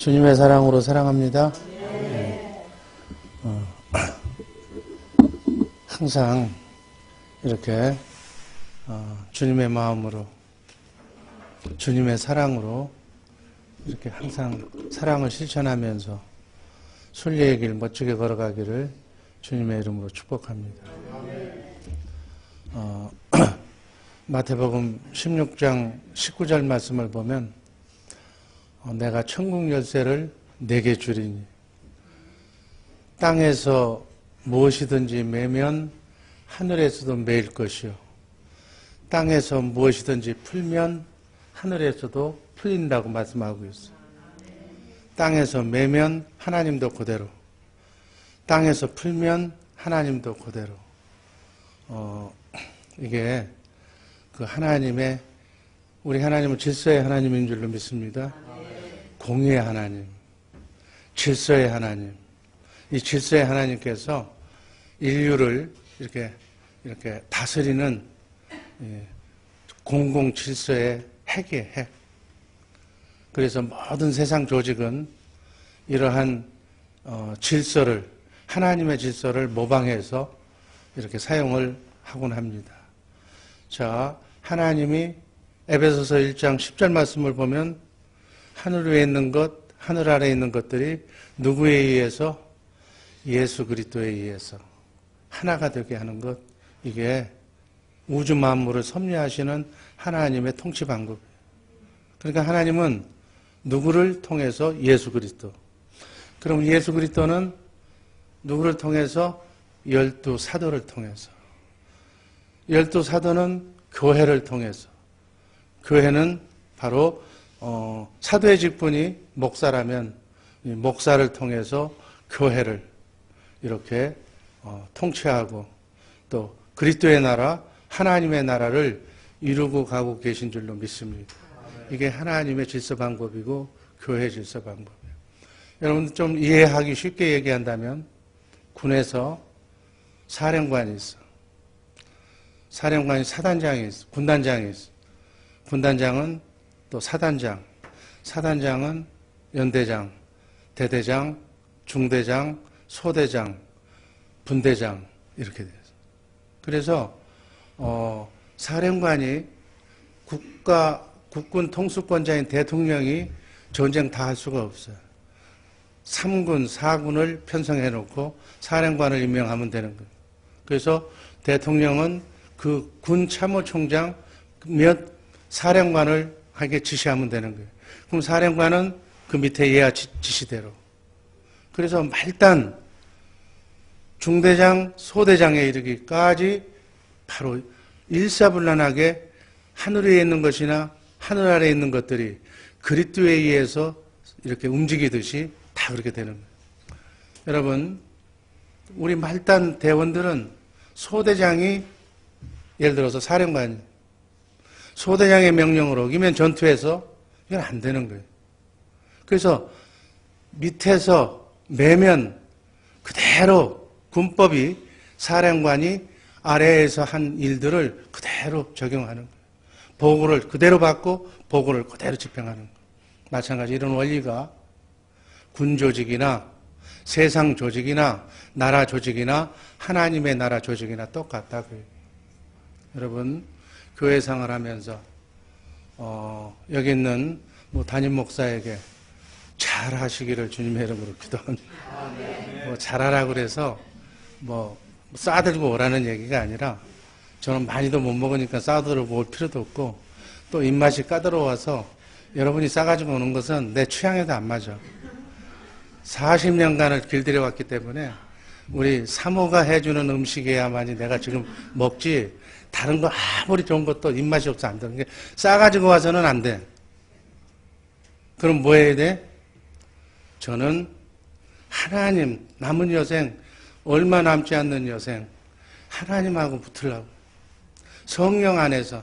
주님의 사랑으로 사랑합니다. 항상 이렇게 주님의 마음으로, 주님의 사랑으로 이렇게 항상 사랑을 실천하면서 순리의 길 멋지게 걸어가기를 주님의 이름으로 축복합니다. 마태복음 16장 19절 말씀을 보면 내가 천국 열쇠를 내게 주리니 땅에서 무엇이든지 매면 하늘에서도 매일 것이요 땅에서 무엇이든지 풀면 하늘에서도 풀린다고 말씀하고 있어요. 땅에서 매면 하나님도 그대로, 땅에서 풀면 하나님도 그대로. 이게 그 하나님의, 우리 하나님은 질서의 하나님인 줄로 믿습니다. 공의의 하나님, 질서의 하나님. 이 질서의 하나님께서 인류를 이렇게 다스리는 공공 질서의 핵이에요, 핵. 그래서 모든 세상 조직은 이러한 질서를, 하나님의 질서를 모방해서 이렇게 사용을 하곤 합니다. 자, 하나님이 에베소서 1장 10절 말씀을 보면 하늘 위에 있는 것, 하늘 아래에 있는 것들이 누구에 의해서? 예수 그리스도에 의해서 하나가 되게 하는 것, 이게 우주 만물을 섭리하시는 하나님의 통치 방법이에요. 그러니까 하나님은 누구를 통해서? 예수 그리스도. 그럼 예수 그리스도는 누구를 통해서? 12 사도를 통해서. 12 사도는 교회를 통해서. 교회는 바로 사도의 직분이 목사라면 목사를 통해서 교회를 이렇게 통치하고 또 그리스도의 나라, 하나님의 나라를 이루고 가고 계신 줄로 믿습니다. 이게 하나님의 질서 방법이고 교회 질서 방법이에요. 여러분 좀 이해하기 쉽게 얘기한다면 군에서 사령관이 있어. 사령관이 사단장이 있어. 군단장이 있어. 군단장은 또 사단장. 사단장은 연대장, 대대장, 중대장, 소대장, 분대장 이렇게 돼요. 그래서 사령관이 국군 통수권자인 대통령이 전쟁 다 할 수가 없어요. 3군, 4군을 편성해 놓고 사령관을 임명하면 되는 거예요. 그래서 대통령은 그 군 참모총장 몇 사령관을 하게 지시하면 되는 거예요. 그럼 사령관은 그 밑에 예하 지시대로. 그래서 말단 중대장, 소대장에 이르기까지 바로 일사불란하게 하늘 위에 있는 것이나 하늘 아래에 있는 것들이 그리스도에 의해서 이렇게 움직이듯이 다 그렇게 되는 거예요. 여러분, 우리 말단 대원들은 소대장이 예를 들어서 사령관이 소대장의 명령을 어기면 전투에서 이건 안 되는 거예요. 그래서 밑에서 매면 그대로 군법이 사령관이 아래에서 한 일들을 그대로 적용하는 거예요. 보고를 그대로 받고 보고를 그대로 집행하는 거예요. 마찬가지 이런 원리가 군 조직이나 세상 조직이나 나라 조직이나 하나님의 나라 조직이나 똑같다고요. 여러분 교회 생활하면서 여기 있는 담임 목사에게 잘 하시기를 주님의 이름으로 기도합니다. 잘하라고 그래서 싸들고 오라는 얘기가 아니라 저는 많이도 못 먹으니까 싸들고 올 필요도 없고 또 입맛이 까다로워서 여러분이 싸가지고 오는 것은 내 취향에도 안 맞아. 40년간을 길들여 왔기 때문에 우리 사모가 해주는 음식이야만이 내가 지금 먹지 다른 거 아무리 좋은 것도 입맛이 없어 안 되는 게 싸가지고 와서는 안 돼. 그럼 뭐 해야 돼? 저는 하나님 남은 여생 얼마 남지 않는 여생 하나님하고 붙으려고 성령 안에서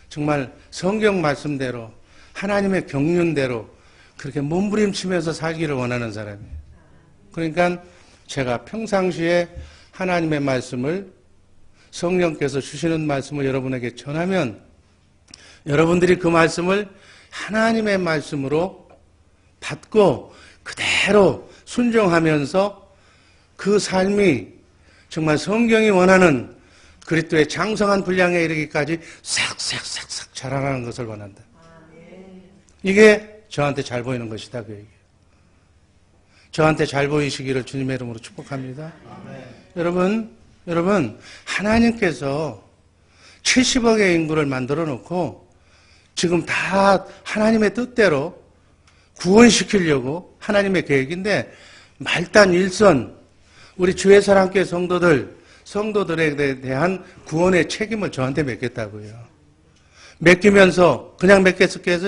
정말 성경 말씀대로 하나님의 경륜대로 그렇게 몸부림치면서 살기를 원하는 사람이에요. 그러니까 제가 평상시에 하나님의 말씀을 성령께서 주시는 말씀을 여러분에게 전하면 여러분들이 그 말씀을 하나님의 말씀으로 받고 그대로 순종하면서 그 삶이 정말 성경이 원하는 그리스도의 장성한 분량에 이르기까지 싹싹싹싹 자라나는 것을 원한다. 이게 저한테 잘 보이는 것이다. 그 얘기예요. 저한테 잘 보이시기를 주님의 이름으로 축복합니다. 여러분, 하나님께서 70억의 인구를 만들어 놓고 지금 다 하나님의 뜻대로 구원시키려고 하나님의 계획인데 말단 일선 우리 주의 사랑교회 성도들에 대한 구원의 책임을 저한테 맡겼다고요. 맡기면서 그냥 맡겼을 게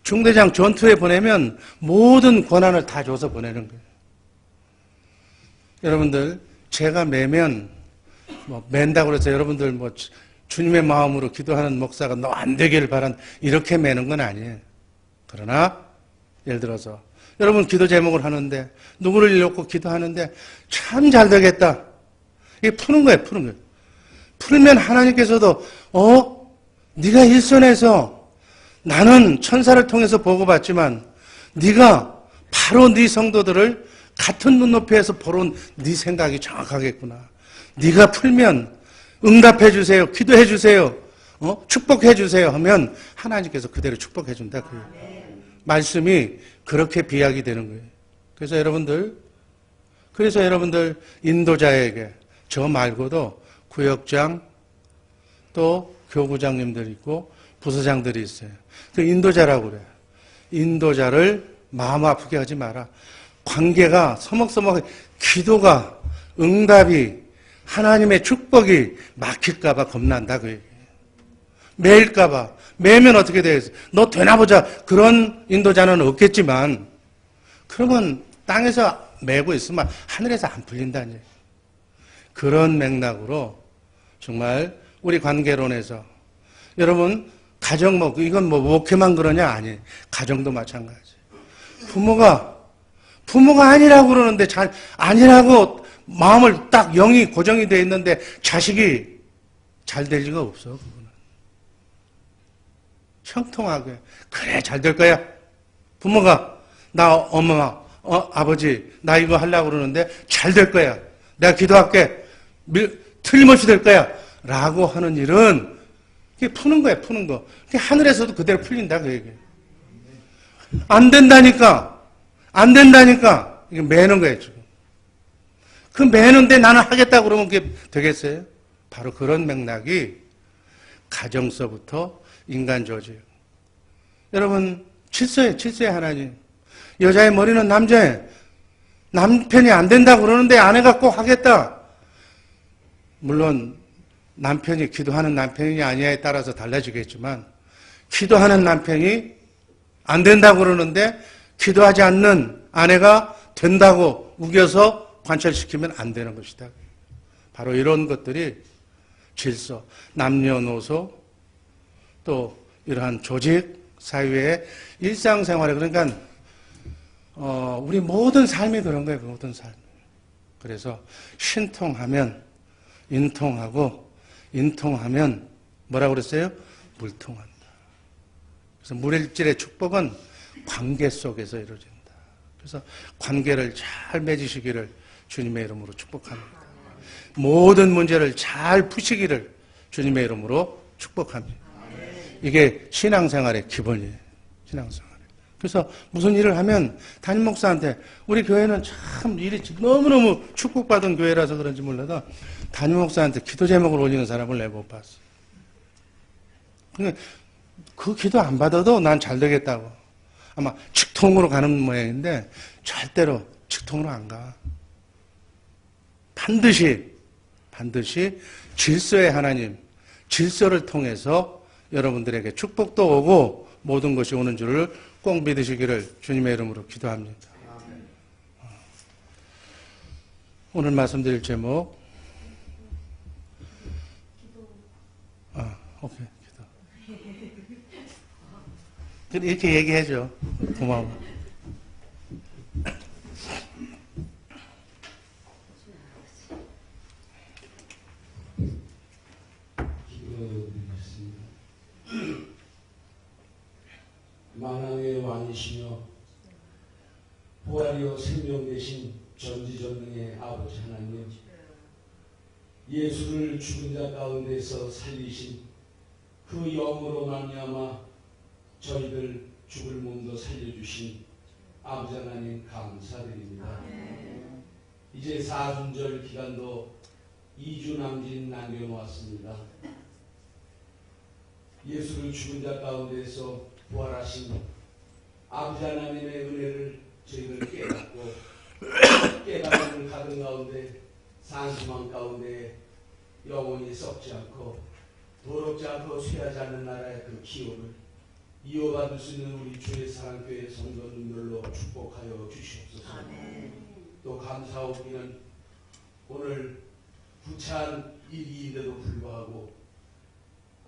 중대장 전투에 보내면 모든 권한을 다 줘서 보내는 거예요. 여러분들 제가 매면 맨다고 그래서 여러분들 주님의 마음으로 기도하는 목사가 너 안 되기를 바란 이렇게 매는 건 아니에요. 그러나 예를 들어서 여러분 기도 제목을 하는데 누구를 놓고 기도하는데 참 잘 되겠다. 이게 푸는 거예요. 풀면 하나님께서도 네가 일선에서 나는 천사를 통해서 보고받지만 네가 바로 네 성도들을 같은 눈높이에서 보러 네 생각이 정확하겠구나. 네가 풀면 응답해 주세요. 기도해 주세요. 축복해 주세요 하면 하나님께서 그대로 축복해 준다. 그 말씀이 그렇게 비약이 되는 거예요. 그래서 여러분들 인도자에게 저 말고도 구역장 또 교구장님들이 있고 부서장들이 있어요. 그 인도자라고 그래요. 인도자를 마음 아프게 하지 마라. 관계가 서먹서먹 기도가 응답이 하나님의 축복이 막힐까봐 겁난다 그 얘기예요. 매일까봐 매면 어떻게 되겠어? 너 되나 보자. 그런 인도자는 없겠지만 그러면 땅에서 매고 있으면 하늘에서 안 풀린다는 얘기예요. 그런 맥락으로 정말 우리 관계론에서 여러분 가정 이건 목회만 그러냐? 아니 가정도 마찬가지. 부모가 아니라고 그러는데 아니라고 마음을 딱 영이 고정이 되어 있는데 자식이 잘 될 리가 없어. 그거는 형통하게 그래 잘 될 거야. 부모가 나 엄마 아버지 나 이거 하려고 그러는데 잘 될 거야. 내가 기도할게. 틀림없이 될 거야. 라고 하는 일은 그게 푸는 거야. 그게 하늘에서도 그대로 풀린다 그 얘기예요. 안 된다니까 이게 매는 거예요 지금. 그 매는데 나는 하겠다 그러면 그게 되겠어요? 바로 그런 맥락이 가정서부터 인간 조직. 여러분 질서의 하나님. 여자의 머리는 남자의. 남편이 안 된다고 그러는데 아내가 꼭 하겠다. 물론 남편이 기도하는 남편이냐 아니냐에 따라서 달라지겠지만 기도하는 남편이 안 된다고 그러는데 기도하지 않는 아내가 된다고 우겨서 관철시키면 안 되는 것이다. 바로 이런 것들이 질서, 남녀노소 또 이러한 조직 사회의 일상생활에 그러니까 우리 모든 삶이 그런 거예요. 모든 삶. 그래서 신통하면 인통하고 인통하면 뭐라고 그랬어요? 물통한다. 그래서 물질의 축복은 관계 속에서 이루어진다. 그래서 관계를 잘 맺으시기를 주님의 이름으로 축복합니다. 모든 문제를 잘 푸시기를 주님의 이름으로 축복합니다. 이게 신앙생활의 기본이에요. 신앙생활. 그래서 무슨 일을 하면 담임 목사한테 우리 교회는 참 일이 너무너무 축복받은 교회라서 그런지 몰라도 담임 목사한테 기도 제목을 올리는 사람을 내가 못 봤어. 그 기도 안 받아도 난 잘 되겠다고. 아마 직통으로 가는 모양인데 절대로 직통으로 안 가. 반드시 질서의 하나님, 질서를 통해서 여러분들에게 축복도 오고 모든 것이 오는 줄을 꼭 믿으시기를 주님의 이름으로 기도합니다. 오늘 말씀드릴 제목 오케이. 기도. 이렇게 얘기해줘. 고마워. 만왕의 왕이시며 부활이요 생명 되신 전지전능의 아버지 하나님, 예수를 죽은 자 가운데서 살리신 그 영으로 말미암아 저희들 죽을 몸도 살려주신 아버지 하나님 감사드립니다. 이제 사순절 기간도 2주 남짓 남겨놓았습니다. 예수를 죽은 자 가운데서 부활하신 아버지 하나님의 은혜를 저희들 깨닫고 깨달음을 가든 가운데 산수망 가운데 영원히 썩지 않고 더럽지 않고 쇠하지 않는 나라의 그 기업을 이어받을 수 있는 우리 주의 사랑교회 성도님들로 축복하여 주시옵소서. 또 감사하기는 오늘 부찬 일기인데도 불구하고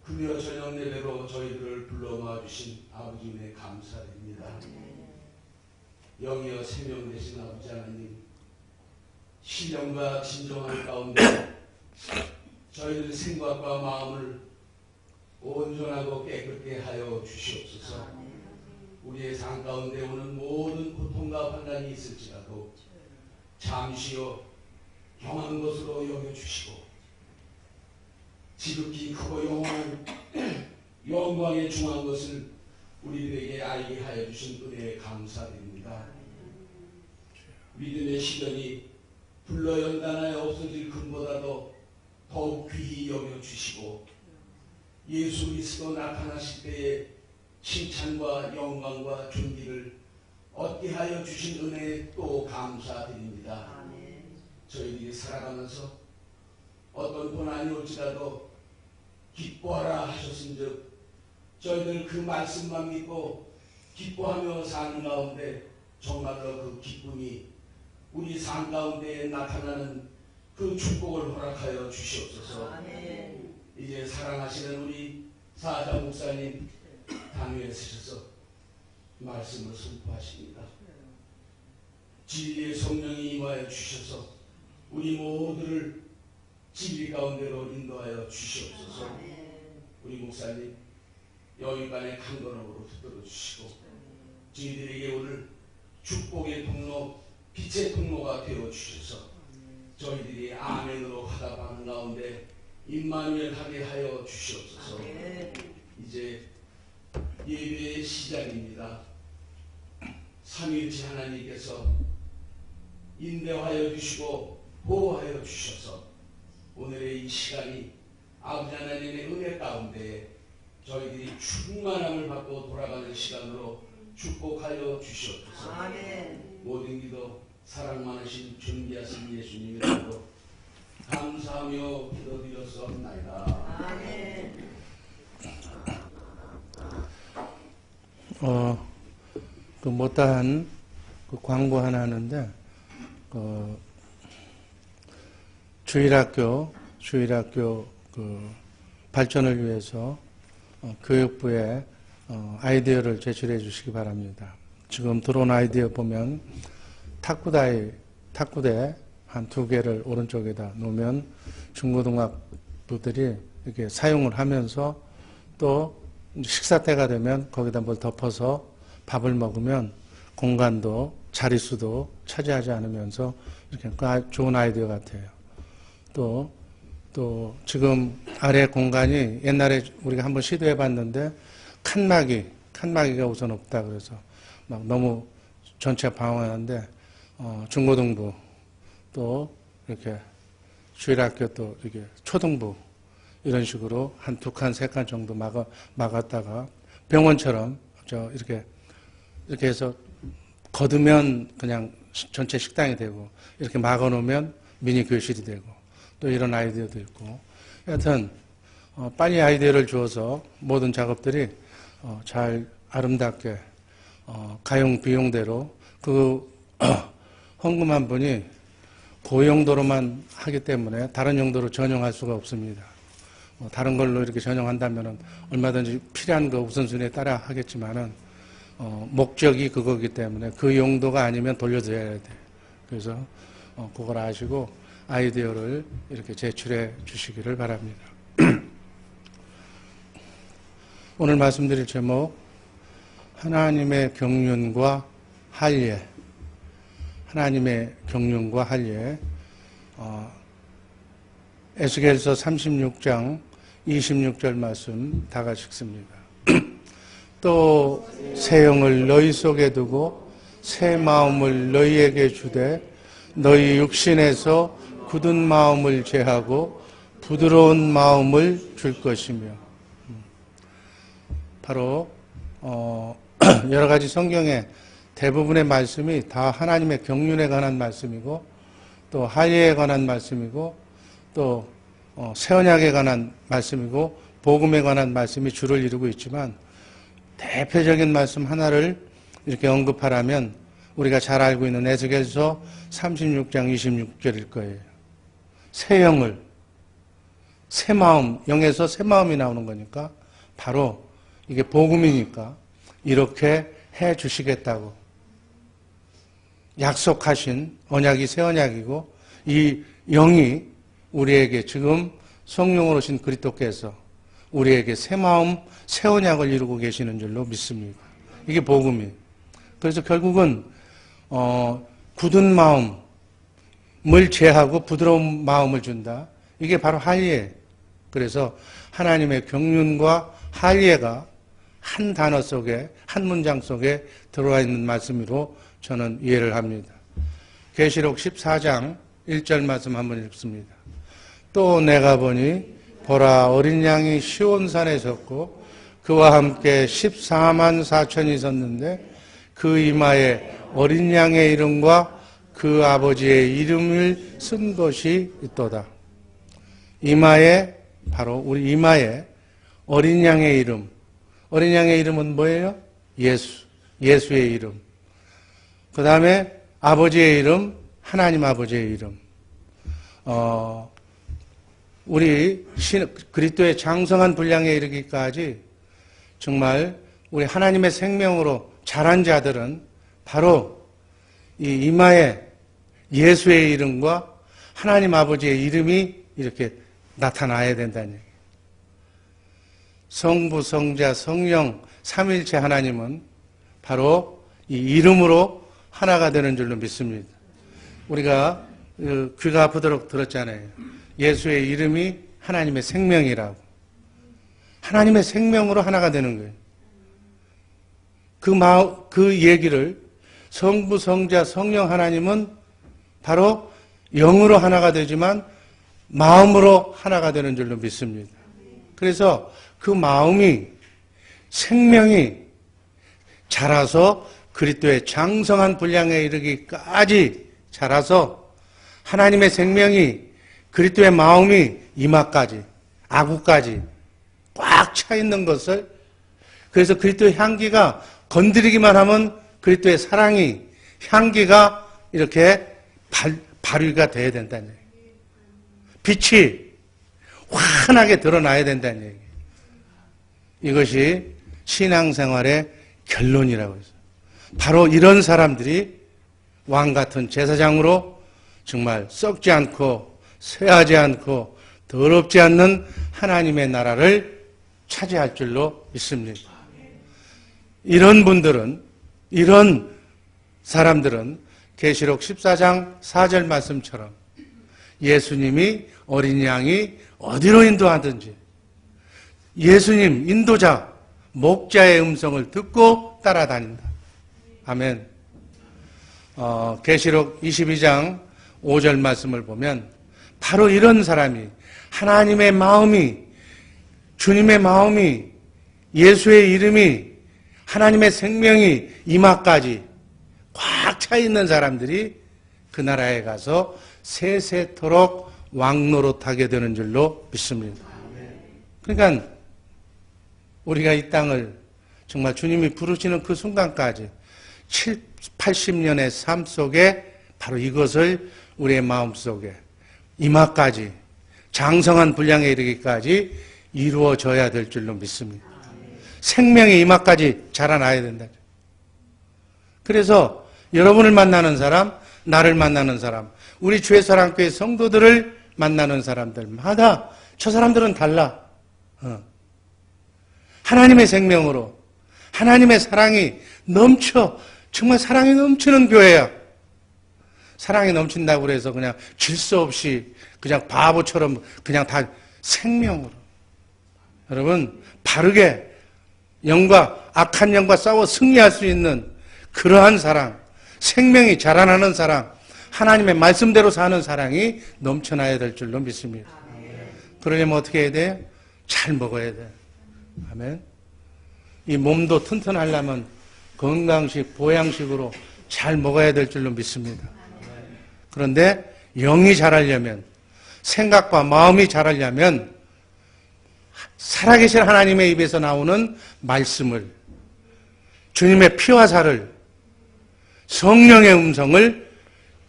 금요 저녁 예배로 저희들을 불러 모아주신 아버지 은혜 감사드립니다. 영이여 생명 되신 아버지 하나님, 신령과 진정한 가운데 저희들 생각과 마음을 온전하고 깨끗게 하여 주시옵소서. 우리의 삶 가운데 오는 모든 고통과 환난이 있을지라도 잠시여 경한 것으로 여겨주시고 지극히 크고 영원한 영광에 중한 것을 우리들에게 알게 하여 주신 은혜에 감사드립니다. 믿음의 시련이 불러 연단하여 없어질 금보다도 더욱 귀히 여겨주시고 예수 그리스도 나타나실 때에 칭찬과 영광과 존귀를 얻게 하여 주신 은혜에 또 감사드립니다. 저희들이 살아가면서 어떤 고난이 올지라도 기뻐하라 하셨은즉 저희들 그 말씀만 믿고 기뻐하며 사는 가운데 정말로 그 기쁨이 우리 삶 가운데 나타나는 그 축복을 허락하여 주시옵소서. 이제 사랑하시는 우리 사자 목사님 당회에 서셔서 말씀을 선포하십니다. 진리의 성령이 임하여 주셔서 우리 모두를 진리 가운데로 인도하여 주시옵소서. 우리 목사님 여인간의 강건함으로 붙들어 주시고 저희들에게 오늘 축복의 통로, 빛의 통로가 되어 주셔서 저희들이 아멘으로 화답하는 가운데 임마누엘 하게 하여 주시옵소서. 이제 예배의 시작입니다. 삼위일체 하나님께서 인도하여 주시고 보호하여 주셔서 오늘의 이 시간이 아버지 하나님의 은혜 가운데 저희들이 충만함을 받고 돌아가는 시간으로 축복하여 주시옵소서. 모든 기도 사랑 많으신 존귀하신 예수님의 이름으로 감사하며 기도드렸사옵나이다. 그 못다한 그 광고 하나 하는데, 주일학교 그 발전을 위해서 교육부에 아이디어를 제출해 주시기 바랍니다. 지금 들어온 아이디어 보면 탁구대 한 2개를 오른쪽에다 놓으면 중고등학부들이 이렇게 사용을 하면서 또 식사 때가 되면 거기다 뭘 덮어서 밥을 먹으면 공간도 자릿수도 차지하지 않으면서 이렇게 좋은 아이디어 같아요. 또 지금 아래 공간이 옛날에 우리가 한번 시도해 봤는데 칸막이가 우선 없다 그래서 막 너무 전체 방황하는데 중고등부 또 이렇게 주일학교 또 이렇게 초등부 이런 식으로 한 2칸, 3칸 정도 막았다가 병원처럼 이렇게 해서 거두면 그냥 전체 식당이 되고 이렇게 막아놓으면 미니 교실이 되고 또 이런 아이디어도 있고 하여튼 빨리 아이디어를 주어서 모든 작업들이 잘 아름답게 가용 비용대로 그 헌금한 분이 그 용도로만 하기 때문에 다른 용도로 전용할 수가 없습니다. 다른 걸로 이렇게 전용한다면 얼마든지 필요한 거 우선순위에 따라 하겠지만은 목적이 그거기 때문에 그 용도가 아니면 돌려드려야 돼. 그래서 그걸 아시고 아이디어를 이렇게 제출해 주시기를 바랍니다. 오늘 말씀드릴 제목 하나님의 경륜과 할례. 하나님의 경륜과 할례, 에스겔서 36장 26절 말씀 다 같이 읽습니다. 또 새 영을 너희 속에 두고 새 마음을 너희에게 주되 너희 육신에서 굳은 마음을 제하고 부드러운 마음을 줄 것이며. 바로 여러 가지 성경에 대부분의 말씀이 다 하나님의 경륜에 관한 말씀이고 또 할례에 관한 말씀이고 또 새 언약에 관한 말씀이고 복음에 관한 말씀이 주를 이루고 있지만 대표적인 말씀 하나를 이렇게 언급하라면 우리가 잘 알고 있는 에스겔서 36장 26절일 거예요. 새 영을, 새 마음, 영에서 새 마음이 나오는 거니까 바로 이게 복음이니까 이렇게 해 주시겠다고 약속하신 언약이 새 언약이고 이 영이 우리에게 지금 성령으로 오신 그리스도께서 우리에게 새 마음, 새 언약을 이루고 계시는 줄로 믿습니다. 이게 복음이에요. 그래서 결국은 굳은 마음을 제하고 부드러운 마음을 준다. 이게 바로 할례. 그래서 하나님의 경륜과 할례가 한 단어 속에, 한 문장 속에 들어와 있는 말씀으로 저는 이해를 합니다. 계시록 14장 1절 말씀 한번 읽습니다. 또 내가 보니 보라 어린 양이 시온산에 섰고 그와 함께 14만 4천이 섰는데 그 이마에 어린 양의 이름과 그 아버지의 이름을 쓴 것이 있도다. 이마에, 바로 우리 이마에 어린 양의 이름. 어린 양의 이름은 뭐예요? 예수. 예수의 이름. 그 다음에 아버지의 이름, 하나님 아버지의 이름. 우리 그리스도의 장성한 분량에 이르기까지 정말 우리 하나님의 생명으로 자란 자들은 바로 이 이마에 예수의 이름과 하나님 아버지의 이름이 이렇게 나타나야 된다는 얘기예요. 성부, 성자, 성령, 삼일체 하나님은 바로 이 이름으로 하나가 되는 줄로 믿습니다. 우리가 귀가 아프도록 들었잖아요. 예수의 이름이 하나님의 생명이라고. 하나님의 생명으로 하나가 되는 거예요. 그 얘기를 성부, 성자, 성령 하나님은 바로 영으로 하나가 되지만 마음으로 하나가 되는 줄로 믿습니다. 그래서 그 마음이, 생명이 자라서 그리스도의 장성한 분량에 이르기까지 자라서 하나님의 생명이 그리스도의 마음이 이마까지, 아구까지 꽉 차 있는 것을, 그래서 그리스도의 향기가 건드리기만 하면 그리스도의 사랑이, 향기가 이렇게 발휘가 돼야 된다는 얘기예요. 빛이 환하게 드러나야 된다는 얘기예요. 이것이 신앙생활의 결론이라고 해서 바로 이런 사람들이 왕 같은 제사장으로 정말 썩지 않고 쇠하지 않고 더럽지 않는 하나님의 나라를 차지할 줄로 믿습니다. 이런 분들은, 이런 사람들은 계시록 14장 4절 말씀처럼 예수님이 어린 양이 어디로 인도하든지 예수님 인도자, 목자의 음성을 듣고 따라다닌다. 아멘. 계시록 22장 5절 말씀을 보면 바로 이런 사람이 하나님의 마음이, 주님의 마음이, 예수의 이름이, 하나님의 생명이 이마까지 꽉 차 있는 사람들이 그 나라에 가서 세세토록 왕노릇하게 되는 줄로 믿습니다. 그러니까 우리가 이 땅을 정말 주님이 부르시는 그 순간까지 80년의 삶 속에 바로 이것을 우리의 마음속에 이마까지 장성한 분량에 이르기까지 이루어져야 될 줄로 믿습니다. 생명의 이마까지 자라나야 된다. 그래서 여러분을 만나는 사람, 나를 만나는 사람, 우리 주의사랑교회 성도들을 만나는 사람들마다 저 사람들은 달라. 하나님의 생명으로 하나님의 사랑이 넘쳐, 정말 사랑이 넘치는 교회야. 사랑이 넘친다고 그래서 그냥 질서 없이 그냥 바보처럼 그냥 다 생명으로. 여러분, 바르게 악한 영과 싸워 승리할 수 있는 그러한 사랑, 생명이 자라나는 사랑, 하나님의 말씀대로 사는 사랑이 넘쳐나야 될 줄로 믿습니다. 그러려면 어떻게 해야 돼요? 잘 먹어야 돼요. 아멘. 이 몸도 튼튼하려면 건강식, 보양식으로 잘 먹어야 될 줄로 믿습니다. 그런데 영이 자라려면, 생각과 마음이 자라려면 살아계신 하나님의 입에서 나오는 말씀을, 주님의 피와 살을, 성령의 음성을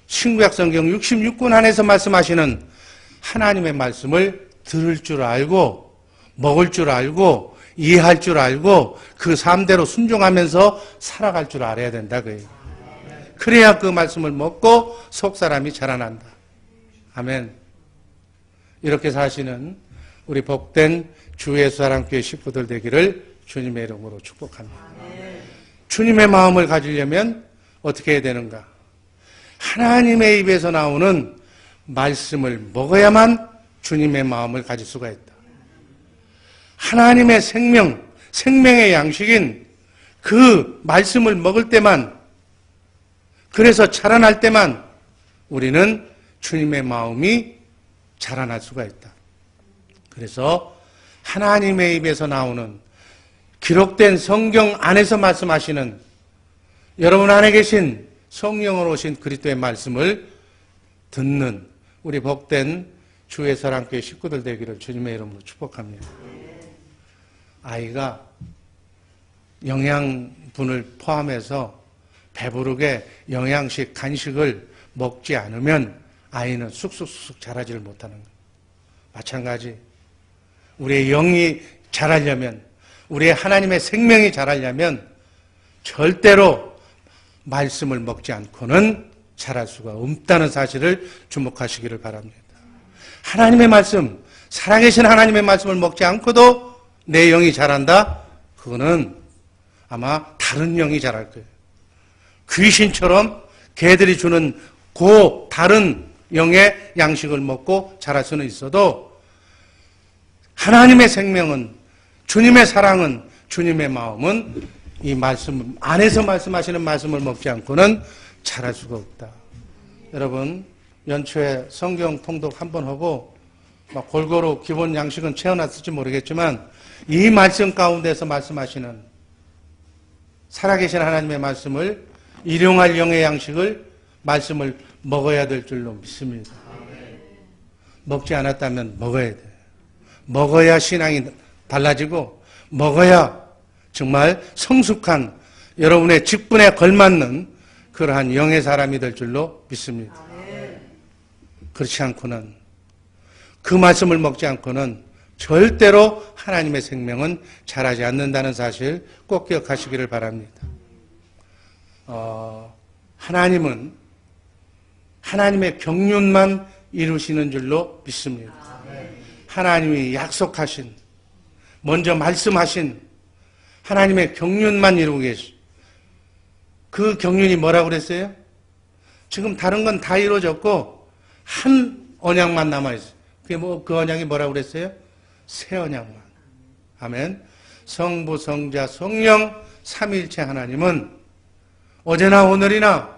신구약 성경 66권 안에서 말씀하시는 하나님의 말씀을 들을 줄 알고, 먹을 줄 알고, 이해할 줄 알고, 그 삶대로 순종하면서 살아갈 줄 알아야 된다 그예요. 그래야 그 말씀을 먹고 속사람이 자라난다. 아멘. 이렇게 사시는 우리 복된 주 예수 사랑교회 식구들 되기를 주님의 이름으로 축복합니다. 주님의 마음을 가지려면 어떻게 해야 되는가? 하나님의 입에서 나오는 말씀을 먹어야만 주님의 마음을 가질 수가 있다. 하나님의 생명의 양식인 그 말씀을 먹을 때만, 그래서 자라날 때만 우리는 주님의 마음이 자라날 수가 있다. 그래서 하나님의 입에서 나오는 기록된 성경 안에서 말씀하시는 여러분 안에 계신 성령으로 오신 그리스도의 말씀을 듣는 우리 복된 주의 사랑교회 식구들 되기를 주님의 이름으로 축복합니다. 아이가 영양분을 포함해서 배부르게 영양식, 간식을 먹지 않으면 아이는 쑥쑥쑥 자라지를 못하는 거예요. 마찬가지 우리의 영이 자라려면, 우리의 하나님의 생명이 자라려면 절대로 말씀을 먹지 않고는 자랄 수가 없다는 사실을 주목하시기를 바랍니다. 하나님의 말씀, 살아계신 하나님의 말씀을 먹지 않고도 내 영이 자란다? 그거는 아마 다른 영이 자랄 거예요. 귀신처럼 개들이 주는 다른 영의 양식을 먹고 자랄 수는 있어도 하나님의 생명은, 주님의 사랑은, 주님의 마음은 이 말씀 안에서 말씀하시는 말씀을 먹지 않고는 자랄 수가 없다. 여러분, 연초에 성경 통독 한번 하고 막 골고루 기본 양식은 채워놨을지 모르겠지만 이 말씀 가운데서 말씀하시는 살아계신 하나님의 말씀을, 일용할 영의 양식을, 말씀을 먹어야 될 줄로 믿습니다. 먹지 않았다면 먹어야 돼요. 먹어야 신앙이 달라지고, 먹어야 정말 성숙한 여러분의 직분에 걸맞는 그러한 영의 사람이 될 줄로 믿습니다. 그렇지 않고는, 그 말씀을 먹지 않고는 절대로 하나님의 생명은 자라지 않는다는 사실 꼭 기억하시기를 바랍니다. 하나님은 하나님의 경륜만 이루시는 줄로 믿습니다. 하나님이 약속하신, 먼저 말씀하신 하나님의 경륜만 이루고 계시. 그 경륜이 뭐라고 그랬어요? 지금 다른 건 다 이루어졌고 한 언약만 남아있어요. 그게 그 언약이 뭐라고 그랬어요? 새 언약만. 아멘. 성부, 성자, 성령 삼위일체 하나님은 어제나 오늘이나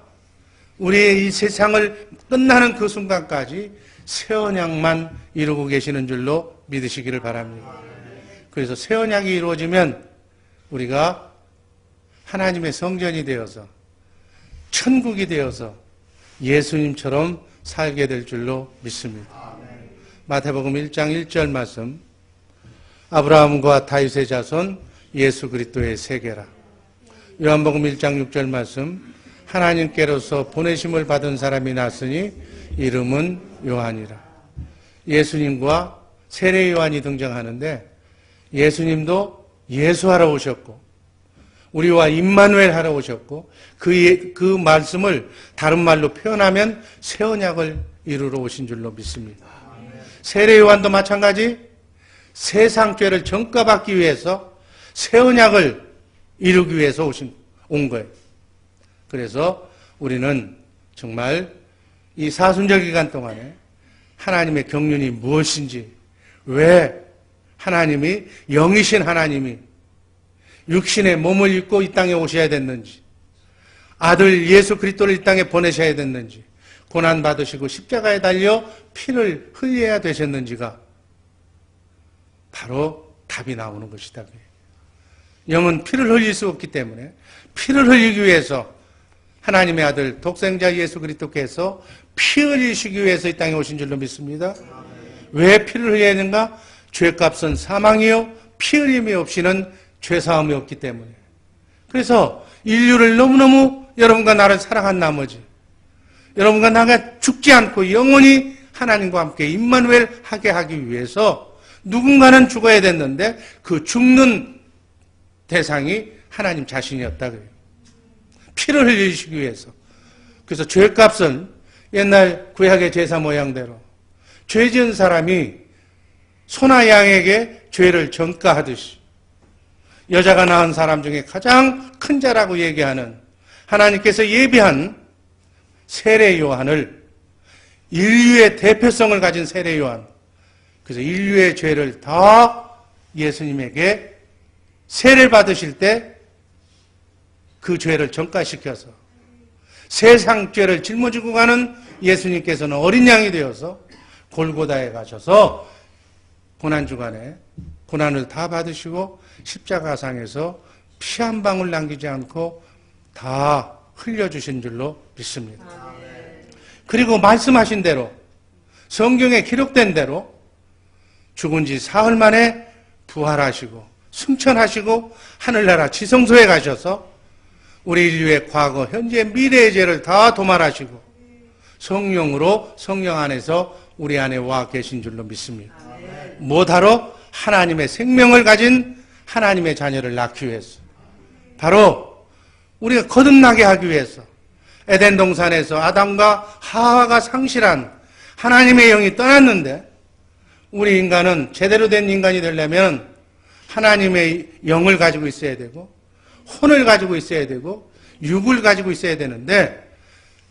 우리의 이 세상을 끝나는 그 순간까지 새 언약만 이루고 계시는 줄로 믿으시기를 바랍니다. 그래서 새 언약이 이루어지면 우리가 하나님의 성전이 되어서, 천국이 되어서 예수님처럼 살게 될 줄로 믿습니다. 마태복음 1장 1절 말씀, 아브라함과 다윗의 자손 예수 그리스도의 세계라. 요한복음 1장 6절 말씀, 하나님께로서 보내심을 받은 사람이 났으니 이름은 요한이라. 예수님과 세례 요한이 등장하는데 예수님도 예수하러 오셨고 우리와 임마누엘 하러 오셨고 그 말씀을 다른 말로 표현하면 새 언약을 이루러 오신 줄로 믿습니다. 세례 요한도 마찬가지 세상 죄를 전가받기 위해서 새 언약을 이루기 위해서 온 거예요. 그래서 우리는 정말 이 사순절 기간 동안에 하나님의 경륜이 무엇인지, 왜 하나님이, 영이신 하나님이 육신의 몸을 입고 이 땅에 오셔야 됐는지, 아들 예수 그리스도를 이 땅에 보내셔야 됐는지, 고난받으시고 십자가에 달려 피를 흘려야 되셨는지가 바로 답이 나오는 것이다. 영은 피를 흘릴 수 없기 때문에 피를 흘리기 위해서 하나님의 아들 독생자 예수 그리스도께서 피 흘리시기 위해서 이 땅에 오신 줄로 믿습니다. 왜 피를 흘려야 하는가? 죄값은 사망이요 피 흘림이 없이는 죄사함이 없기 때문에. 그래서 인류를 너무너무 여러분과 나를 사랑한 나머지 여러분과 나가 죽지 않고 영원히 하나님과 함께 임마누엘 하게 하기 위해서 누군가는 죽어야 됐는데 그 죽는 대상이 하나님 자신이었다 그래요. 피를 흘리시기 위해서. 그래서 죄값은 옛날 구약의 제사 모양대로 죄 지은 사람이 소나 양에게 죄를 전가하듯이 여자가 낳은 사람 중에 가장 큰 자라고 얘기하는 하나님께서 예비한 세례 요한을, 인류의 대표성을 가진 세례 요한, 그래서 인류의 죄를 다 예수님에게 세례를 받으실 때 그 죄를 전가시켜서 세상 죄를 짊어지고 가는 예수님께서는 어린 양이 되어서 골고다에 가셔서 고난주간에 고난을 다 받으시고 십자가상에서 피 한 방울 남기지 않고 다 흘려주신 줄로 믿습니다. 그리고 말씀하신 대로 성경에 기록된 대로 죽은 지 사흘 만에 부활하시고 승천하시고 하늘나라 지성소에 가셔서 우리 인류의 과거, 현재, 미래의 죄를 다 도말하시고 성령으로 성령 안에서 우리 안에 와 계신 줄로 믿습니다. 뭐하러? 하나님의 생명을 가진 하나님의 자녀를 낳기 위해서, 바로 우리가 거듭나게 하기 위해서 에덴 동산에서 아담과 하와가 상실한 하나님의 영이 떠났는데 우리 인간은 제대로 된 인간이 되려면 하나님의 영을 가지고 있어야 되고 혼을 가지고 있어야 되고 육을 가지고 있어야 되는데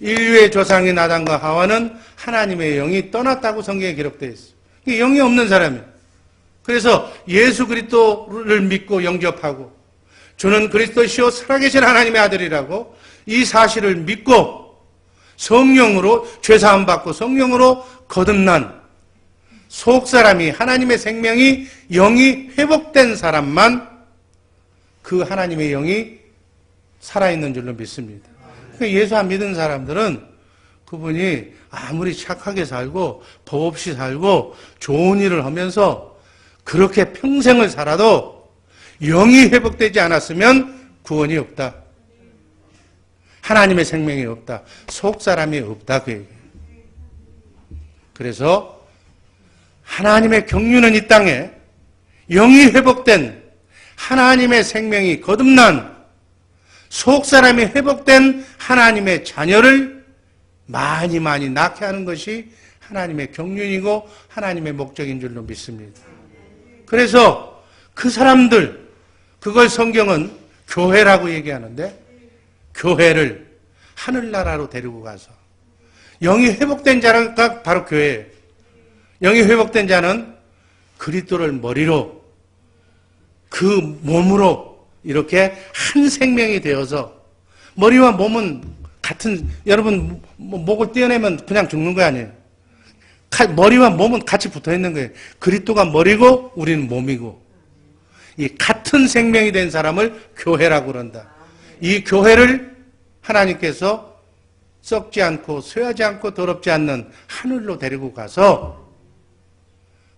인류의 조상인 아담과 하와는 하나님의 영이 떠났다고 성경에 기록되어 있어요. 영이 없는 사람이에요. 그래서 예수 그리스도를 믿고 영접하고 주는 그리스도시요 살아계신 하나님의 아들이라고 이 사실을 믿고 성령으로 죄사함 받고 성령으로 거듭난 속사람이 하나님의 생명이 영이 회복된 사람만 그 하나님의 영이 살아있는 줄로 믿습니다. 그러니까 예수 안 믿은 사람들은 그분이 아무리 착하게 살고 법 없이 살고 좋은 일을 하면서 그렇게 평생을 살아도 영이 회복되지 않았으면 구원이 없다. 하나님의 생명이 없다. 속사람이 없다. 그 얘기예요. 그래서 하나님의 경륜은 이 땅에 영이 회복된 하나님의 생명이 거듭난 속사람이 회복된 하나님의 자녀를 많이 낳게 하는 것이 하나님의 경륜이고 하나님의 목적인 줄로 믿습니다. 그래서 그 사람들, 그걸 성경은 교회라고 얘기하는데 교회를 하늘나라로 데리고 가서 영이 회복된 자가 바로 교회예요. 영이 회복된 자는 그리스도를 머리로 그 몸으로 이렇게 한 생명이 되어서 머리와 몸은 같은, 여러분 목을 떼어내면 그냥 죽는 거 아니에요. 머리와 몸은 같이 붙어 있는 거예요. 그리스도가 머리고 우리는 몸이고 이 같은 생명이 된 사람을 교회라고 그런다. 이 교회를 하나님께서 썩지 않고 쇠하지 않고 더럽지 않는 하늘로 데리고 가서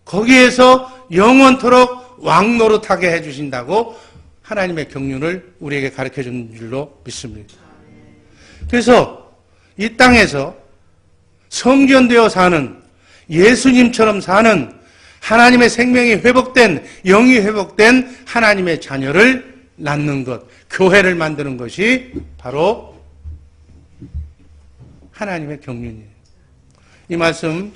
거기에서 영원토록 왕노릇하게 해주신다고 하나님의 경륜을 우리에게 가르쳐 준 줄로 믿습니다. 그래서 이 땅에서 성전되어 사는 예수님처럼 사는 하나님의 생명이 회복된, 영이 회복된 하나님의 자녀를 낳는 것, 교회를 만드는 것이 바로 하나님의 경륜이에요. 이 말씀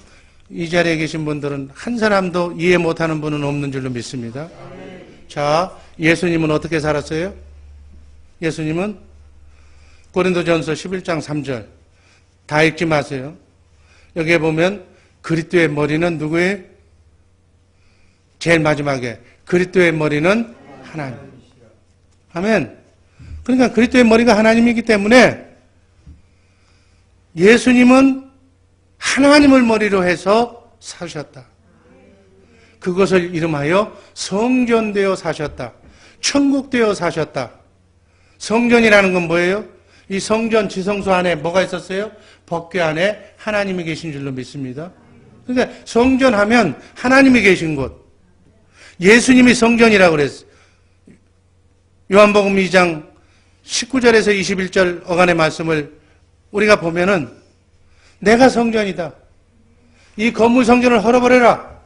이 자리에 계신 분들은 한 사람도 이해 못하는 분은 없는 줄로 믿습니다. 자, 예수님은 어떻게 살았어요? 예수님은 고린도전서 11장 3절 다 읽지 마세요. 여기에 보면 그리스도의 머리는 누구예요? 제일 마지막에 그리스도의 머리는 하나님. 아멘. 그러니까 그리스도의 머리가 하나님이기 때문에 예수님은 하나님을 머리로 해서 사셨다. 그것을 이름하여 성전되어 사셨다. 천국되어 사셨다. 성전이라는 건 뭐예요? 이 성전 지성소 안에 뭐가 있었어요? 법궤 안에 하나님이 계신 줄로 믿습니다. 그러니까 성전하면 하나님이 계신 곳. 예수님이 성전이라고 그랬어요. 요한복음 2장 19절에서 21절 어간의 말씀을 우리가 보면은 내가 성전이다. 이 건물 성전을 헐어버려라.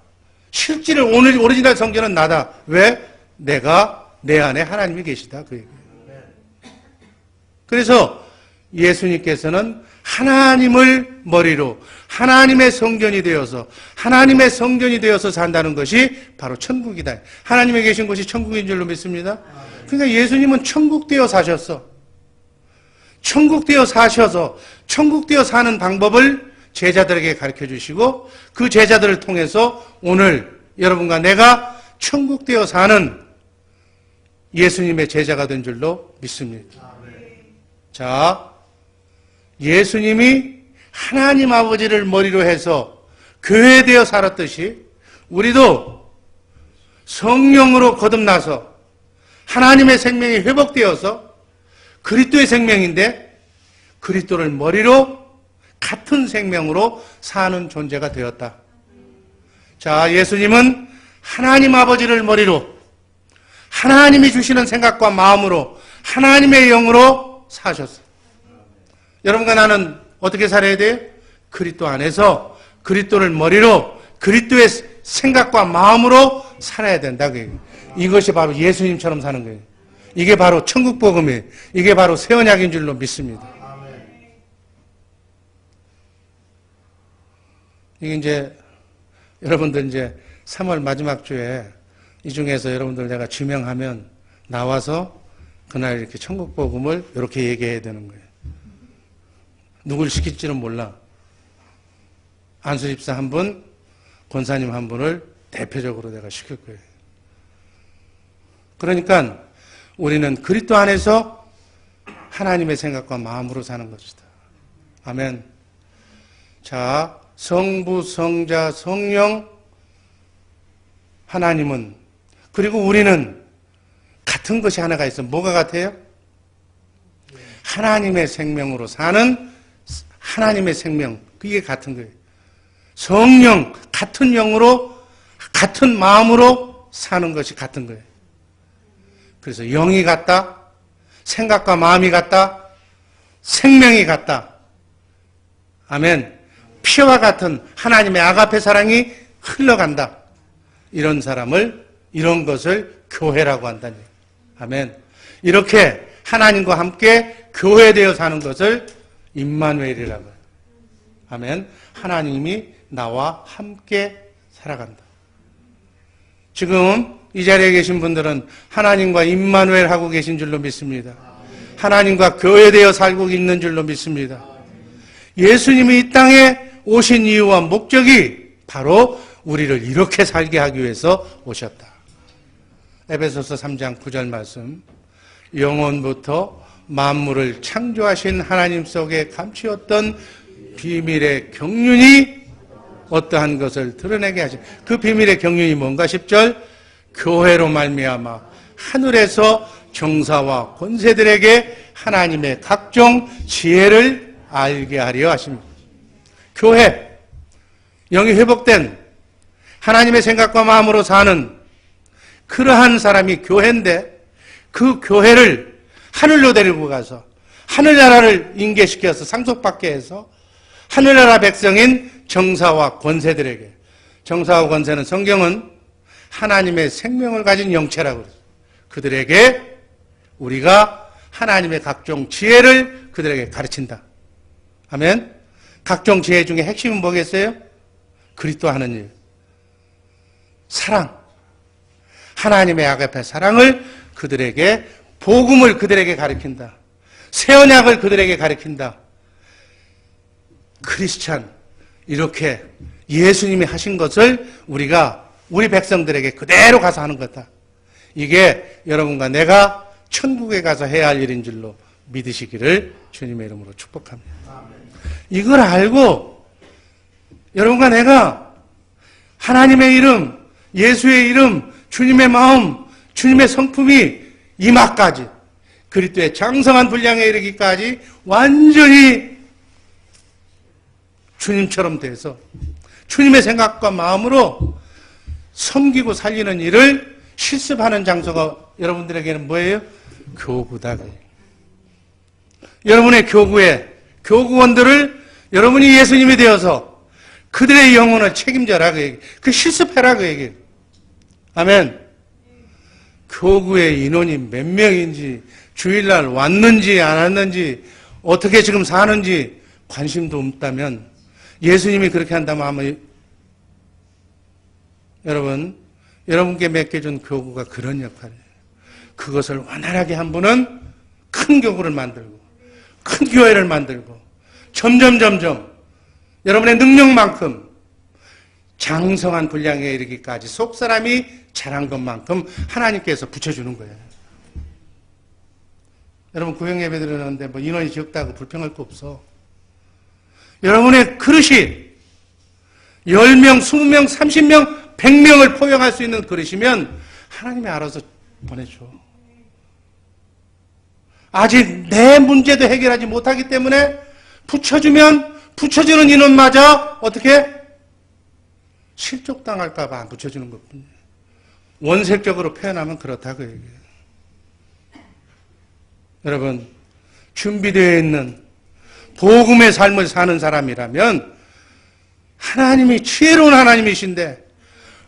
실제로 오늘 오리지널 성전은 나다. 왜? 내가 내 안에 하나님이 계시다. 그 얘기예요. 그래서 예수님께서는 하나님을 머리로 하나님의 성전이 되어서 하나님의 성전이 되어서 산다는 것이 바로 천국이다. 하나님이 계신 곳이 천국인 줄로 믿습니다. 그러니까 예수님은 천국되어 사셨어. 천국되어 사셔서 천국되어 사는 방법을 제자들에게 가르쳐 주시고 그 제자들을 통해서 오늘 여러분과 내가 천국되어 사는 예수님의 제자가 된 줄로 믿습니다. 자, 예수님이 하나님 아버지를 머리로 해서 교회되어 살았듯이 우리도 성령으로 거듭나서 하나님의 생명이 회복되어서 그리스도의 생명인데 그리스도를 머리로 같은 생명으로 사는 존재가 되었다. 자, 예수님은 하나님 아버지를 머리로 하나님이 주시는 생각과 마음으로 하나님의 영으로 사셨어요. 여러분과 나는 어떻게 살아야 돼요? 그리스도 안에서 그리스도를 머리로 그리스도의 생각과 마음으로 살아야 된다. 이것이 바로 예수님처럼 사는 거예요. 이게 바로 천국 복음이에요. 이게 바로 새 언약인 줄로 믿습니다. 이게 이제 여러분들 이제 3월 마지막 주에 이 중에서 여러분들 내가 지명하면 나와서 그날 이렇게 천국 복음을 이렇게 얘기해야 되는 거예요. 누굴 시킬지는 몰라. 안수 집사 한 분, 권사님 한 분을 대표적으로 내가 시킬 거예요. 그러니까 우리는 그리스도 안에서 하나님의 생각과 마음으로 사는 것이다. 아멘. 자, 성부, 성자, 성령, 하나님은 그리고 우리는 같은 것이 하나가 있어. 뭐가 같아요? 하나님의 생명으로 사는 하나님의 생명. 그게 같은 거예요. 성령, 같은 영으로, 같은 마음으로 사는 것이 같은 거예요. 그래서 영이 같다, 생각과 마음이 같다, 생명이 같다. 아멘. 피와 같은 하나님의 아가페 사랑이 흘러간다. 이런 사람을, 이런 것을 교회라고 한다니. 아멘. 이렇게 하나님과 함께 교회되어 사는 것을 임마누엘이라고 해요. 아멘. 하나님이 나와 함께 살아간다. 지금 이 자리에 계신 분들은 하나님과 임마누엘 하고 계신 줄로 믿습니다. 하나님과 교회되어 살고 있는 줄로 믿습니다. 예수님이 이 땅에 오신 이유와 목적이 바로 우리를 이렇게 살게 하기 위해서 오셨다. 에베소서 3장 9절 말씀. 영원부터 만물을 창조하신 하나님 속에 감추었던 비밀의 경륜이 어떠한 것을 드러내게 하신 그 비밀의 경륜이 뭔가 10절 교회로 말미암아 하늘에서 정사와 권세들에게 하나님의 각종 지혜를 알게 하려 하십니다. 교회, 영이 회복된 하나님의 생각과 마음으로 사는 그러한 사람이 교회인데 그 교회를 하늘로 데리고 가서 하늘나라를 인계시켜서 상속받게 해서 하늘나라 백성인 정사와 권세들에게, 정사와 권세는 성경은 하나님의 생명을 가진 영체라고 그래요. 그들에게 우리가 하나님의 각종 지혜를 그들에게 가르친다. 아멘. 각종 지혜 중에 핵심은 뭐겠어요? 그리스도 하는 일. 사랑. 하나님의 아가페 사랑을 그들에게, 복음을 그들에게 가르친다. 새 언약을 그들에게 가르친다. 크리스찬, 이렇게 예수님이 하신 것을 우리가 우리 백성들에게 그대로 가서 하는 거다. 이게 여러분과 내가 천국에 가서 해야 할 일인 줄로 믿으시기를 주님의 이름으로 축복합니다. 이걸 알고 여러분과 내가 하나님의 이름, 예수의 이름, 주님의 마음, 주님의 성품이 이마까지 그리스도의 장성한 분량에 이르기까지 완전히 주님처럼 돼서 주님의 생각과 마음으로 섬기고 살리는 일을 실습하는 장소가 여러분들에게는 뭐예요? 교구다. 여러분의 교구에 교구원들을 여러분이 예수님이 되어서 그들의 영혼을 책임져라 그 얘기. 그 실습해라 그 얘기. 아멘. 교구의 인원이 몇 명인지 주일날 왔는지 안 왔는지 어떻게 지금 사는지 관심도 없다면 예수님이 그렇게 한다면 아마 여러분께 맡겨준 교구가 그런 역할이에요. 그것을 원활하게 한 분은 큰 교구를 만들고 큰 교회를 만들고 점점 여러분의 능력만큼 장성한 분량에 이르기까지 속사람이 잘한 것만큼 하나님께서 붙여주는 거예요. 여러분 구역 예배 드리는데 뭐 인원이 적다고 불평할 거 없어. 여러분의 그릇이 10명, 20명, 30명, 100명을 포용할 수 있는 그릇이면 하나님이 알아서 보내줘. 아직 내 문제도 해결하지 못하기 때문에 붙여주는 인원마저 어떻게? 실족당할까 봐 안 붙여주는 것뿐이에요. 원색적으로 표현하면 그렇다고 얘기해요. 여러분, 준비되어 있는 복음의 삶을 사는 사람이라면 하나님이 지혜로운 하나님이신데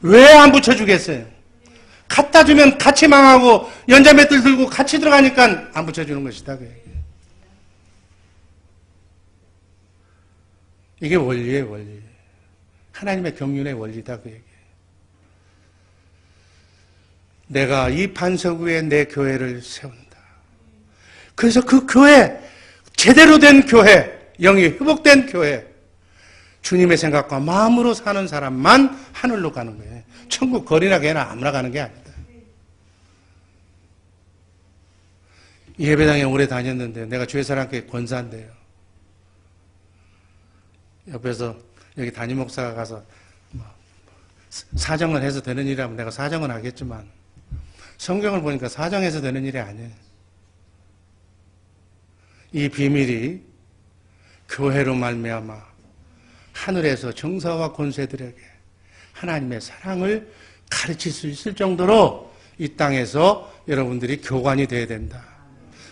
왜 안 붙여주겠어요? 갖다 주면 같이 망하고 연자맷들 들고 같이 들어가니까 안 붙여주는 것이다. 이게 원리예요, 원리. 하나님의 경륜의 원리다. 그 얘기예요. 내가 이 반석 위에 내 교회를 세운다. 그래서 그 교회, 제대로 된 교회, 영이 회복된 교회, 주님의 생각과 마음으로 사는 사람만 하늘로 가는 거예요. 천국 거리나 개나 아무나 가는 게 아니다. 예배당에 오래 다녔는데 내가 주회사랑교회 권사인데요. 옆에서 여기 담임 목사가 가서 사정을 해서 되는 일이라면 내가 사정은 하겠지만 성경을 보니까 사정해서 되는 일이 아니에요. 이 비밀이 교회로 말미암아 하늘에서 정사와 권세들에게 하나님의 사랑을 가르칠 수 있을 정도로 이 땅에서 여러분들이 교관이 되어야 된다.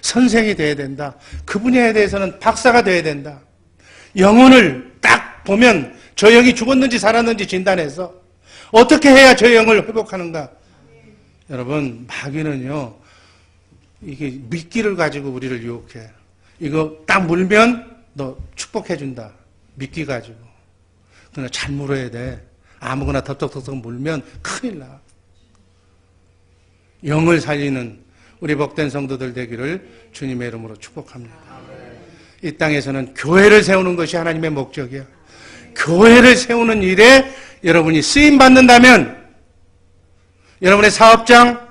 선생이 되어야 된다. 그 분야에 대해서는 박사가 되어야 된다. 영혼을 딱 보면 저 영이 죽었는지 살았는지 진단해서 어떻게 해야 저 영을 회복하는가. 여러분, 마귀는요, 이게 미끼를 가지고 우리를 유혹해. 이거 딱 물면 너 축복해준다. 미끼 가지고. 그러나 잘 물어야 돼. 아무거나 덥석덥석 물면 큰일 나. 영을 살리는 우리 복된 성도들 되기를 주님의 이름으로 축복합니다. 이 땅에서는 교회를 세우는 것이 하나님의 목적이야. 교회를 세우는 일에 여러분이 쓰임받는다면 여러분의 사업장,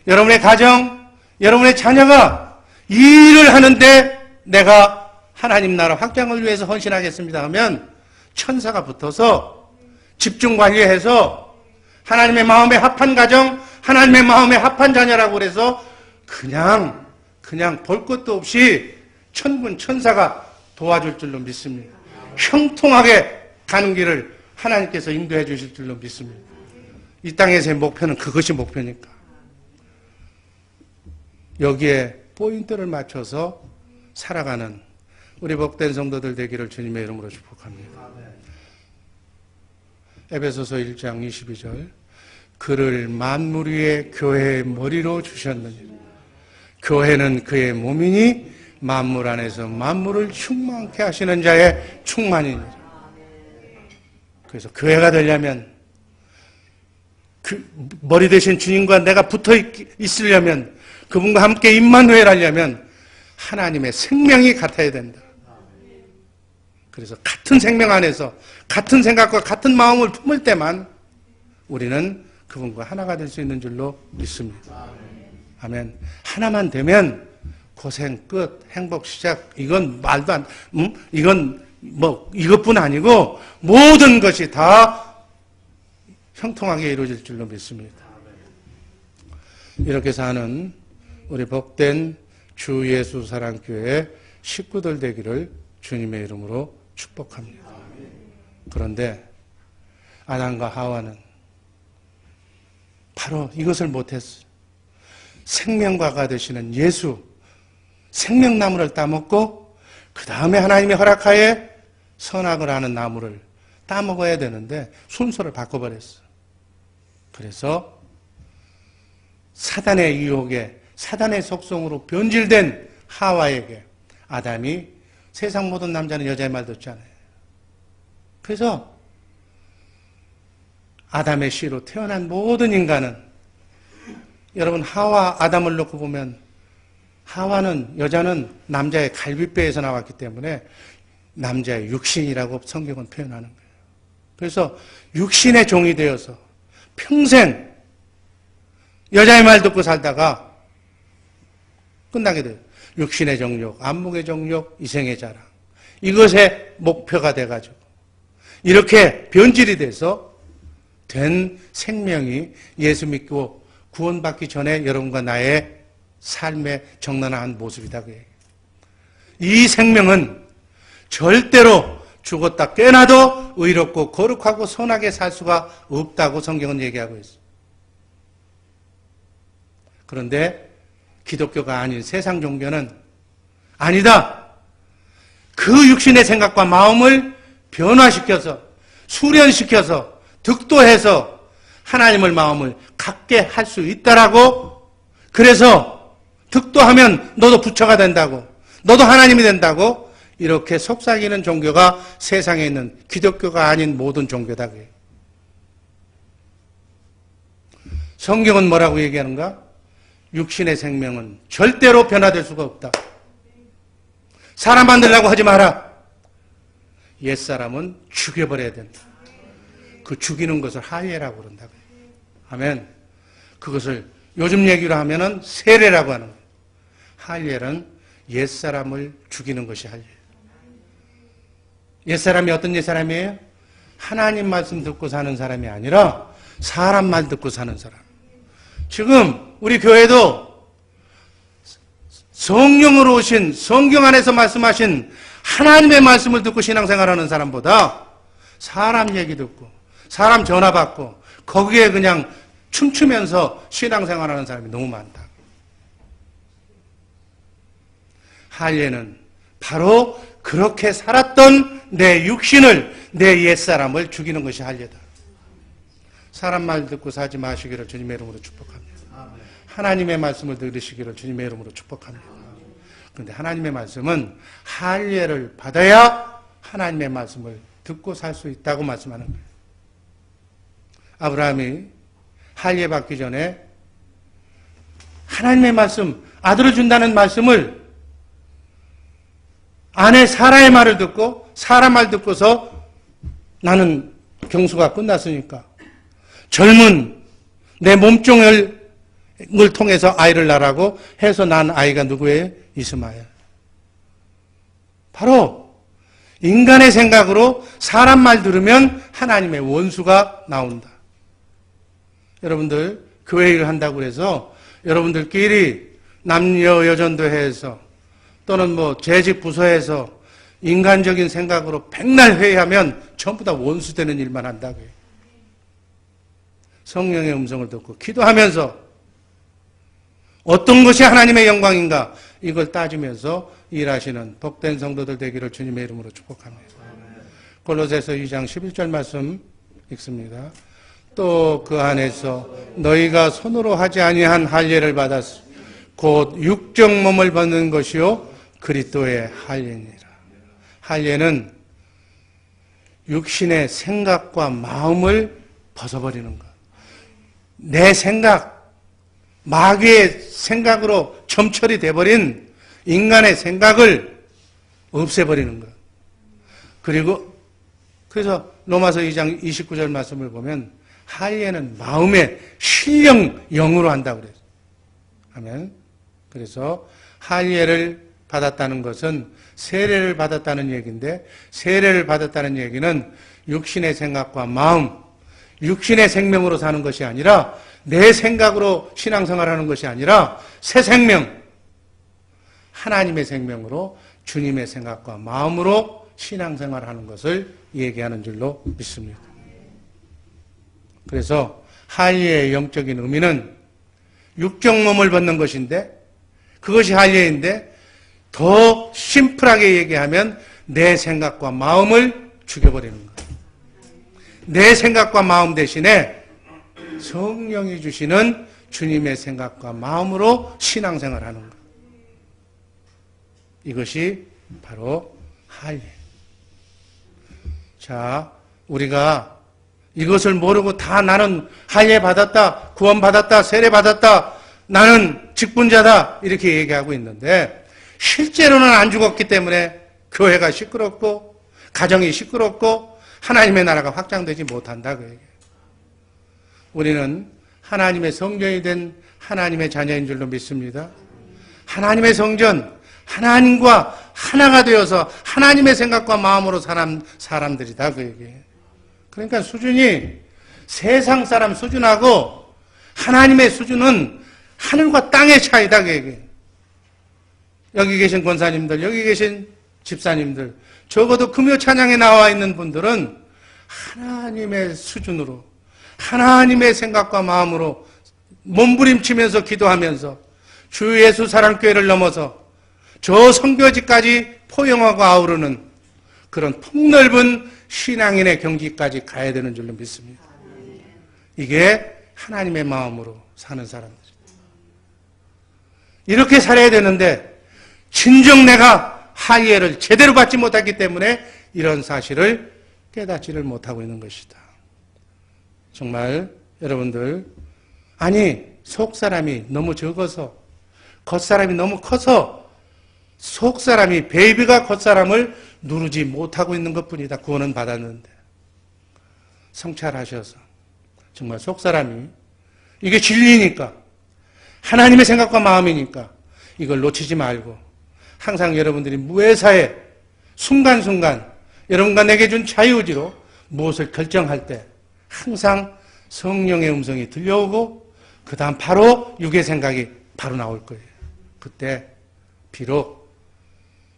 여러분의 가정, 여러분의 자녀가 이 일을 하는데 내가 하나님 나라 확장을 위해서 헌신하겠습니다 하면 천사가 붙어서 집중 관리해서 하나님의 마음에 합한 가정, 하나님의 마음에 합한 자녀라고 그래서 그냥 볼 것도 없이 천군 천사가 도와줄 줄로 믿습니다. 형통하게 가는 길을 하나님께서 인도해 주실 줄로 믿습니다. 이 땅에서의 목표는 그것이 목표니까. 여기에 포인트를 맞춰서 살아가는 우리 복된 성도들 되기를 주님의 이름으로 축복합니다. 에베소서 1장 22절 그를 만물 위에 교회의 머리로 주셨느니라. 교회는 그의 몸이니 만물 안에서 만물을 충만케 하시는 자의 충만이니라. 그래서 교회가 되려면 그 머리 대신 주님과 내가 붙어 있으려면 그분과 함께 임마누엘 하려면 하나님의 생명이 같아야 된다. 그래서 같은 생명 안에서 같은 생각과 같은 마음을 품을 때만 우리는 그분과 하나가 될 수 있는 줄로 믿습니다. 아멘. 하나만 되면 고생 끝, 행복 시작. 이건 말도 안, 이건 뭐 이것뿐 아니고 모든 것이 다 형통하게 이루어질 줄로 믿습니다. 이렇게 사는 우리 복된 주 예수 사랑교회 식구들 되기를 주님의 이름으로 축복합니다. 그런데 아담과 하와는 바로 이것을 못했어요. 생명과가 되시는 예수, 생명나무를 따먹고 그 다음에 하나님의 허락하에 선악을 하는 나무를 따먹어야 되는데 순서를 바꿔버렸어요. 그래서 사단의 유혹에 사단의 속성으로 변질된 하와에게 아담이 세상 모든 남자는 여자의 말 듣지 않아요. 그래서 아담의 씨로 태어난 모든 인간은 여러분 하와 아담을 놓고 보면 하와는 여자는 남자의 갈비뼈에서 나왔기 때문에 남자의 육신이라고 성경은 표현하는 거예요. 그래서 육신의 종이 되어서 평생 여자의 말 듣고 살다가 끝나게 돼요. 육신의 정욕, 안목의 정욕, 이생의 자랑. 이것의 목표가 돼가지고 이렇게 변질이 돼서 된 생명이 예수 믿고 구원받기 전에 여러분과 나의 삶의 정난한 모습이다. 이 생명은 절대로 죽었다 깨나도 의롭고 거룩하고 선하게 살 수가 없다고 성경은 얘기하고 있어요. 그런데 기독교가 아닌 세상 종교는 아니다. 그 육신의 생각과 마음을 변화시켜서 수련시켜서 득도해서 하나님의 마음을 갖게 할 수 있다라고. 그래서 득도하면 너도 부처가 된다고, 너도 하나님이 된다고 이렇게 속삭이는 종교가 세상에 있는 기독교가 아닌 모든 종교다. 성경은 뭐라고 얘기하는가? 육신의 생명은 절대로 변화될 수가 없다. 사람 만들려고 하지 마라. 옛사람은 죽여버려야 된다. 그 죽이는 것을 하예라고 그런다고요. 아멘. 그것을 요즘 얘기로 하면은 세례라고 하는 거예요. 할례는 옛사람을 죽이는 것이 할례예요. 옛사람이 어떤 옛사람이에요? 하나님 말씀 듣고 사는 사람이 아니라 사람 말 듣고 사는 사람. 지금 우리 교회도 성령으로 오신 성경 안에서 말씀하신 하나님의 말씀을 듣고 신앙생활하는 사람보다 사람 얘기 듣고 사람 전화 받고 거기에 그냥 춤추면서 신앙생활하는 사람이 너무 많다. 할례는 바로 그렇게 살았던 내 육신을, 내 옛사람을 죽이는 것이 할례다. 사람 말 듣고 사지 마시기를 주님의 이름으로 축복합니다. 하나님의 말씀을 들으시기를 주님의 이름으로 축복합니다. 그런데 하나님의 말씀은 할례를 받아야 하나님의 말씀을 듣고 살 수 있다고 말씀하는 거예요. 아브라함이 할례 받기 전에 하나님의 말씀, 아들을 준다는 말씀을 아내 사라의 말을 듣고 사라 말 듣고서 나는 경수가 끝났으니까 젊은 내 몸종을 통해서 아이를 낳으라고 해서 난 아이가 누구예요? 이스마엘. 바로 인간의 생각으로 사람 말 들으면 하나님의 원수가 나온다. 여러분들 교회 일을 한다고 해서 여러분들끼리 남녀 여전도 해서 또는 뭐 재직 부서에서 인간적인 생각으로 백날 회의하면 전부 다 원수되는 일만 한다고요. 성령의 음성을 듣고 기도하면서 어떤 것이 하나님의 영광인가 이걸 따지면서 일하시는 복된 성도들 되기를 주님의 이름으로 축복합니다. 골로새서 2장 11절 말씀 읽습니다. 또 그 안에서 너희가 손으로 하지 아니한 할례를 받았으 곧 육적 몸을 받는 것이요 그리스도의 할례니라. 할례는 육신의 생각과 마음을 벗어버리는 것. 내 생각, 마귀의 생각으로 점철이 돼버린 인간의 생각을 없애버리는 것. 그래서 로마서 2장 29절 말씀을 보면 할례는 마음의 신령 영으로 한다고 그래요. 아멘. 그래서 할례를 받았다는 것은 세례를 받았다는 얘기인데, 세례를 받았다는 얘기는 육신의 생각과 마음, 육신의 생명으로 사는 것이 아니라 내 생각으로 신앙생활하는 것이 아니라 새 생명, 하나님의 생명으로 주님의 생각과 마음으로 신앙생활하는 것을 얘기하는 줄로 믿습니다. 그래서 할례의 영적인 의미는 육적 몸을 벗는 것인데, 그것이 할례인데 더 심플하게 얘기하면 내 생각과 마음을 죽여버리는 것. 내 생각과 마음 대신에 성령이 주시는 주님의 생각과 마음으로 신앙생활하는 것. 이것이 바로 할례. 자, 우리가 이것을 모르고 다 나는 할례 받았다, 구원 받았다, 세례 받았다, 나는 직분자다 이렇게 얘기하고 있는데 실제로는 안 죽었기 때문에 교회가 시끄럽고 가정이 시끄럽고 하나님의 나라가 확장되지 못한다 그 얘기예요. 우리는 하나님의 성전이 된 하나님의 자녀인 줄로 믿습니다. 하나님의 성전, 하나님과 하나가 되어서 하나님의 생각과 마음으로 사는 사람들이다 그 얘기예요. 그러니까 수준이 세상 사람 수준하고 하나님의 수준은 하늘과 땅의 차이다 그 얘기예요. 여기 계신 권사님들, 여기 계신 집사님들, 적어도 금요 찬양에 나와 있는 분들은 하나님의 수준으로, 하나님의 생각과 마음으로 몸부림치면서 기도하면서 주 예수 사랑교회를 넘어서 저 선교지까지 포용하고 아우르는 그런 폭넓은 신앙인의 경지까지 가야 되는 줄로 믿습니다. 이게 하나님의 마음으로 사는 사람들입니다. 이렇게 살아야 되는데 진정 내가 할례를 제대로 받지 못했기 때문에 이런 사실을 깨닫지를 못하고 있는 것이다. 정말 여러분들, 아니 속사람이 너무 적어서 겉사람이 너무 커서 속사람이 베이비가 겉사람을 누르지 못하고 있는 것뿐이다. 구원은 받았는데 성찰하셔서 정말 속사람이 이게 진리니까 하나님의 생각과 마음이니까 이걸 놓치지 말고 항상 여러분들이 무회사에 순간순간 여러분과 내게 준 자유의지로 무엇을 결정할 때 항상 성령의 음성이 들려오고 그 다음 바로 육의 생각이 바로 나올 거예요. 그때 비록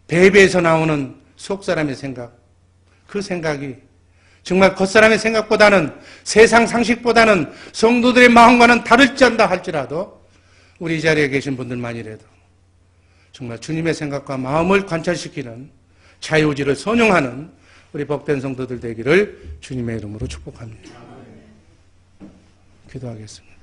베이비에서 나오는 속사람의 생각, 그 생각이 정말 겉사람의 생각보다는 세상 상식보다는 성도들의 마음과는 다를지언다 할지라도 우리 이 자리에 계신 분들만이라도 정말 주님의 생각과 마음을 관찰시키는 자유의지를 선용하는 우리 복된 성도들 되기를 주님의 이름으로 축복합니다. 기도하겠습니다.